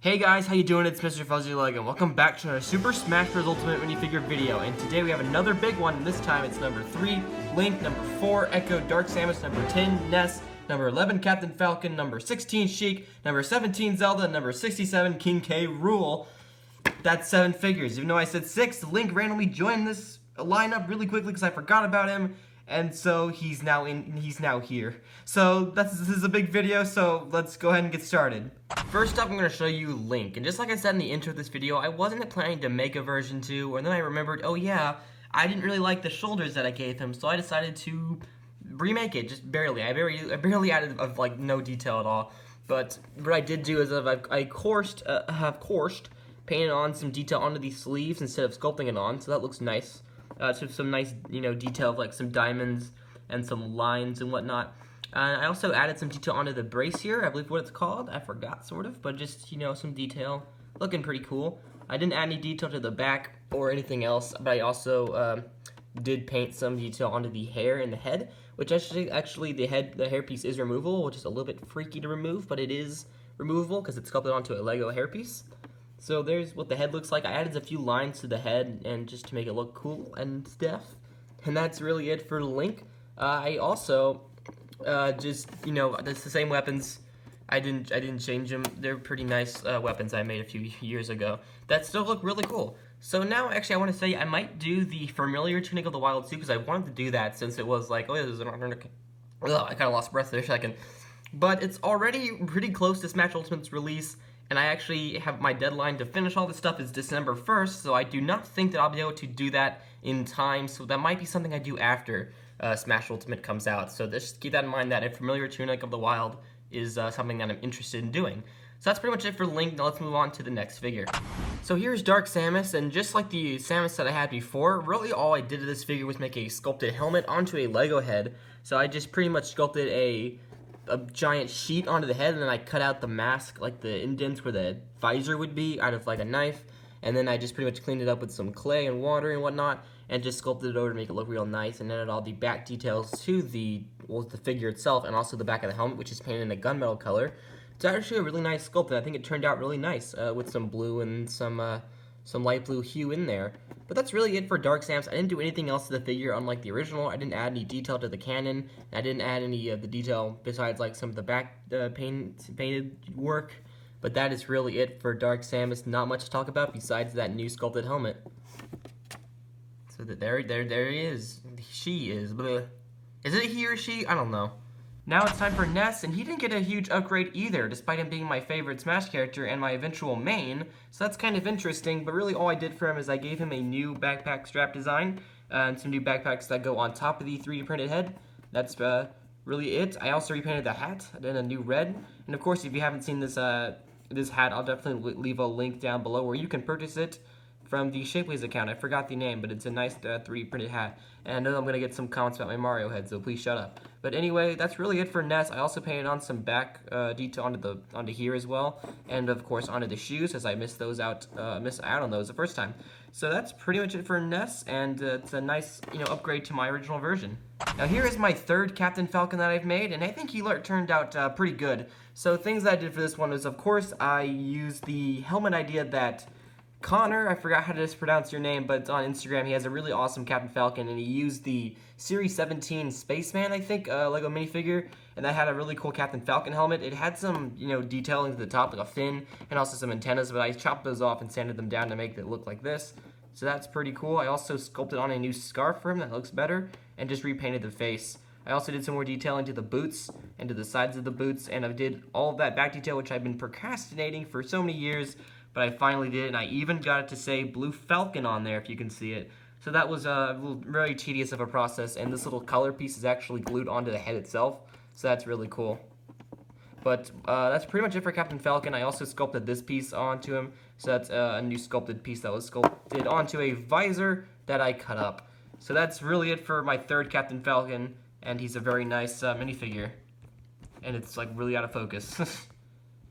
Hey guys, how you doing? It's Mr. Fuzzy Leg, and welcome back to another Super Smash Bros. Ultimate minifigure video. And today we have another big one, and this time it's number 3, Link, number 4, Echo, Dark Samus, number 10, Ness, number 11, Captain Falcon, number 16, Sheik, number 17, Zelda, number 67, King K. Rool. That's 7 figures. Even though I said 6, Link randomly joined this lineup really quickly because I forgot about him. And so he's now here. So this is a big video, so let's go ahead and get started. First up, I'm going to show you Link. And just like I said in the intro of this video, I wasn't planning to make a version 2, and then I remembered, oh yeah, I didn't really like the shoulders that I gave him, so I decided to remake it, just barely. I barely added like no detail at all. But what I did do is I have painted on some detail onto these sleeves instead of sculpting it on, so that looks nice. So some nice, detail of like some diamonds and some lines and whatnot. I also added some detail onto the brassiere, I believe what it's called. I forgot, sort of, but just, some detail. Looking pretty cool. I didn't add any detail to the back or anything else, but I also did paint some detail onto the hair and the head, which actually the hairpiece is removable, which is a little bit freaky to remove, but it is removable because it's sculpted onto a Lego hairpiece. So there's what the head looks like. I added a few lines to the head and just to make it look cool and stuff. And that's really it for Link. I also it's the same weapons. I didn't change them. They're pretty nice weapons I made a few years ago that still look really cool. So now, actually, I want to say I might do the familiar tunic of the wild too, because I wanted to do that since it was like, oh yeah, there's an I kind of lost breath there a second. But it's already pretty close to Smash Ultimate's release. And I actually have my deadline to finish all this stuff is December 1st, so I do not think that I'll be able to do that in time, so that might be something I do after Smash Ultimate comes out. So just keep that in mind, that a familiar tunic of the wild is something that I'm interested in doing. So that's pretty much it for Link. Now let's move on to the next figure. So here's Dark Samus, and just like the Samus that I had before, really all I did to this figure was make a sculpted helmet onto a Lego head. So I just pretty much sculpted a giant sheet onto the head, and then I cut out the mask, like the indents where the visor would be, out of like a knife, and then I just pretty much cleaned it up with some clay and water and whatnot, and just sculpted it over to make it look real nice, and added all the back details to the figure itself, and also the back of the helmet, which is painted in a gunmetal color. It's actually a really nice sculpt, and I think it turned out really nice, with some blue and some light blue hue in there. But that's really it for Dark Samus. I didn't do anything else to the figure unlike the original. I didn't add any detail to the cannon. I didn't add any of the detail besides like some of the back painted work. But that is really it for Dark Samus. Not much to talk about besides that new sculpted helmet. So there he is. She is. Bleh. Is it he or she? I don't know. Now it's time for Ness, and he didn't get a huge upgrade either, despite him being my favorite Smash character and my eventual main, so that's kind of interesting, but really all I did for him is I gave him a new backpack strap design, and some new backpacks that go on top of the 3D printed head. That's really it. I also repainted the hat, I did a new red, and of course if you haven't seen this hat, I'll definitely leave a link down below where you can purchase it from the Sheik account. I forgot the name, but it's a nice 3D printed hat. And I know I'm going to get some comments about my Mario head, so please shut up. But anyway, that's really it for Ness. I also painted on some back detail onto here as well. And of course onto the shoes, as I missed out on those the first time. So that's pretty much it for Ness, and it's a nice upgrade to my original version. Now here is my third Captain Falcon that I've made, and I think he turned out pretty good. So things that I did for this one was, of course, I used the helmet idea that Connor, I forgot how to pronounce your name, but it's on Instagram. He has a really awesome Captain Falcon, and he used the Series 17 Spaceman, I think, Lego minifigure, and that had a really cool Captain Falcon helmet. It had some, detailing to the top, like a fin, and also some antennas, but I chopped those off and sanded them down to make it look like this. So that's pretty cool. I also sculpted on a new scarf for him that looks better, and just repainted the face. I also did some more detailing to the boots and to the sides of the boots, and I did all of that back detail, which I've been procrastinating for so many years. But I finally did, and I even got it to say Blue Falcon on there, if you can see it. So that was very tedious of a process, and this little color piece is actually glued onto the head itself, so that's really cool. But that's pretty much it for Captain Falcon. I also sculpted this piece onto him, so that's a new sculpted piece that was sculpted onto a visor that I cut up. So that's really it for my third Captain Falcon, and he's a very nice minifigure. And it's like really out of focus.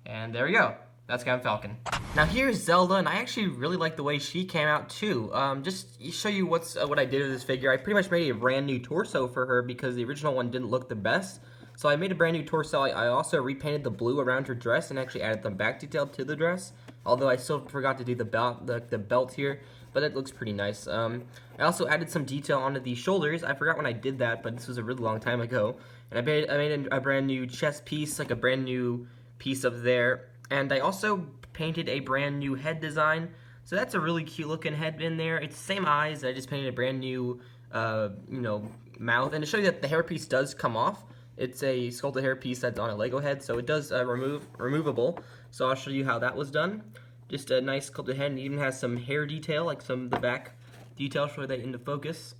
And there we go. That's Captain Falcon. Now here's Zelda, and I actually really like the way she came out too. Just to show you what I did with this figure, I pretty much made a brand new torso for her because the original one didn't look the best. So I made a brand new torso. I also repainted the blue around her dress and actually added the back detail to the dress. Although I still forgot to do the belt here, but it looks pretty nice. I also added some detail onto the shoulders. I forgot when I did that, but this was a really long time ago. And I made a brand new chest piece, like a brand new piece up there. And I also painted a brand new head design. So that's a really cute looking head in there. It's the same eyes. I just painted a brand new, mouth. And to show you that the hairpiece does come off, it's a sculpted hairpiece that's on a Lego head, so it does removable. So I'll show you how that was done. Just a nice sculpted head, and it even has some hair detail, like some of the back detail, show that into focus.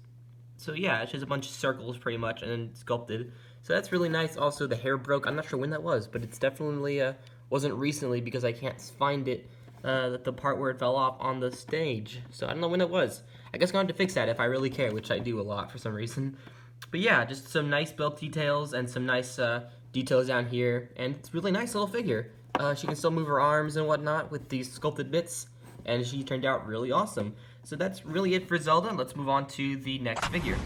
So yeah, it's just a bunch of circles pretty much, and then sculpted. So that's really nice. Also, the hair broke. I'm not sure when that was, but it's definitely wasn't recently because I can't find it. The part where it fell off on the stage. So I don't know when it was. I guess I'm going to have to fix that if I really care, which I do a lot for some reason. But yeah, just some nice belt details and some nice details down here. And it's a really nice little figure. She can still move her arms and whatnot with these sculpted bits. And she turned out really awesome. So that's really it for Zelda. Let's move on to the next figure.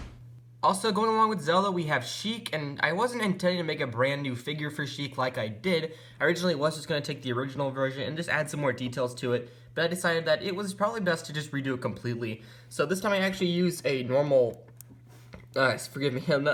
Also, going along with Zelda, we have Sheik, and I wasn't intending to make a brand new figure for Sheik like I did. I originally was just going to take the original version and just add some more details to it, but I decided that it was probably best to just redo it completely. So this time I actually used a normal, a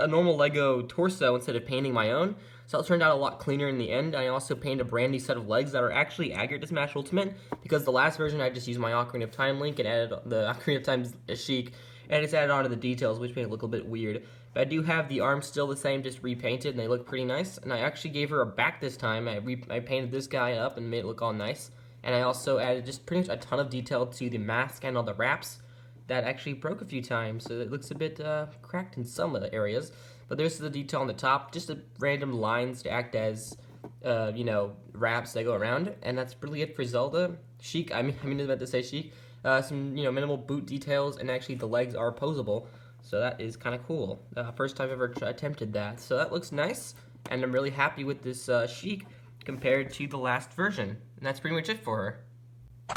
normal Lego torso instead of painting my own. So it turned out a lot cleaner in the end. I also painted a brand new set of legs that are actually accurate to Smash Ultimate, because the last version I just used my Ocarina of Time link and added the Ocarina of Time Sheik, and it's added onto the details, which made it look a little bit weird. But I do have the arms still the same, just repainted, and they look pretty nice. And I actually gave her a back this time. I painted this guy up and made it look all nice. And I also added just pretty much a ton of detail to the mask and all the wraps that actually broke a few times, so it looks a bit cracked in some of the areas. But there's the detail on the top, just random lines to act as, wraps that go around. And that's really it for Zelda. Sheik, I was about to say Sheik. Some minimal boot details, and actually the legs are posable, so that is kind of cool. First time I've ever attempted that, so that looks nice, and I'm really happy with this Sheik compared to the last version, and that's pretty much it for her.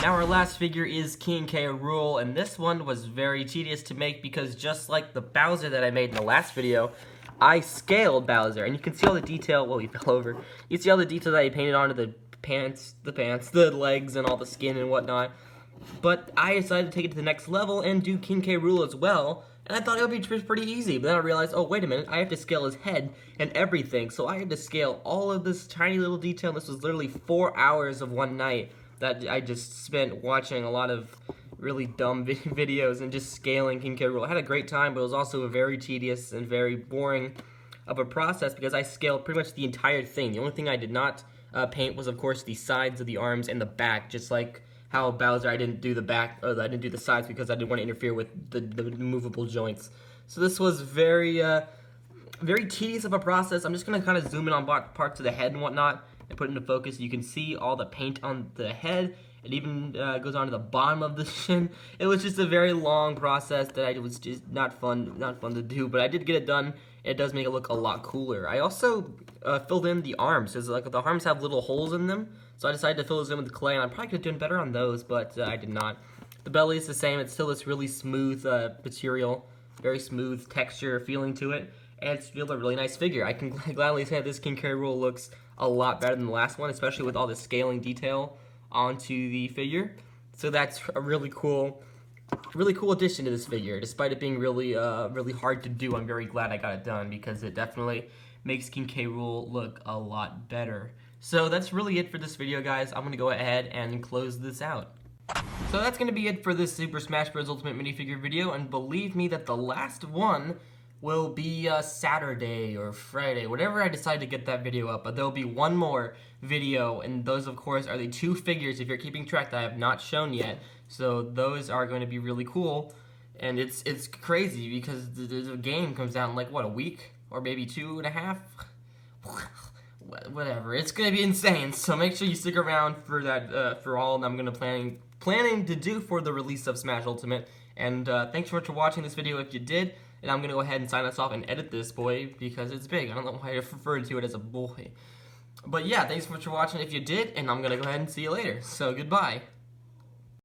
Now our last figure is King K. Rool, and this one was very tedious to make because just like the Bowser that I made in the last video, I scaled Bowser, and you can see all the detail. Well, he fell over. You see all the detail that I painted onto the pants, the legs, and all the skin and whatnot. But I decided to take it to the next level and do King K. Rool as well, and I thought it would be pretty easy, but then I realized, oh wait a minute, I have to scale his head and everything, so I had to scale all of this tiny little detail. This was literally 4 hours of one night that I just spent watching a lot of really dumb videos and just scaling King K. Rool. I had a great time, but it was also a very tedious and very boring of a process because I scaled pretty much the entire thing. The only thing I did not paint was, of course, the sides of the arms and the back, just like how Bowser, I didn't do the back, or I didn't do the sides because I didn't want to interfere with the movable joints. So this was very tedious of a process. I'm just going to kind of zoom in on parts of the head and whatnot and put it into focus. You can see all the paint on the head. It even goes on to the bottom of the shin. It was just a very long process that was just not fun to do, but I did get it done. It does make it look a lot cooler. I also filled in the arms, because like the arms have little holes in them, so I decided to fill those in with clay, and I probably could have done better on those, but I did not. The belly is the same. It's still this really smooth material, very smooth texture feeling to it, and it's still a really nice figure. I can gladly say this King K. Rool looks a lot better than the last one, especially with all the scaling detail onto the figure. So that's a really cool addition to this figure. Despite it being really hard to do, I'm very glad I got it done because it definitely makes King K. Rool look a lot better. So that's really it for this video, guys. I'm gonna go ahead and close this out. So that's gonna be it for this Super Smash Bros. Ultimate minifigure video, and believe me that the last one will be Saturday or Friday, whatever I decide to get that video up, but there'll be one more video, and those of course are the 2 figures, if you're keeping track, that I have not shown yet. So those are going to be really cool, and it's crazy because the game comes out in like, what, a week? Or maybe 2.5? Whatever, it's going to be insane, so make sure you stick around for that, for all I'm going to planning to do for the release of Smash Ultimate, and thanks so much for watching this video if you did. And I'm going to go ahead and sign us off and edit this boy because it's big. I don't know why I referred to it as a boy. But yeah, thanks so much for watching if you did, and I'm going to go ahead and see you later. So goodbye.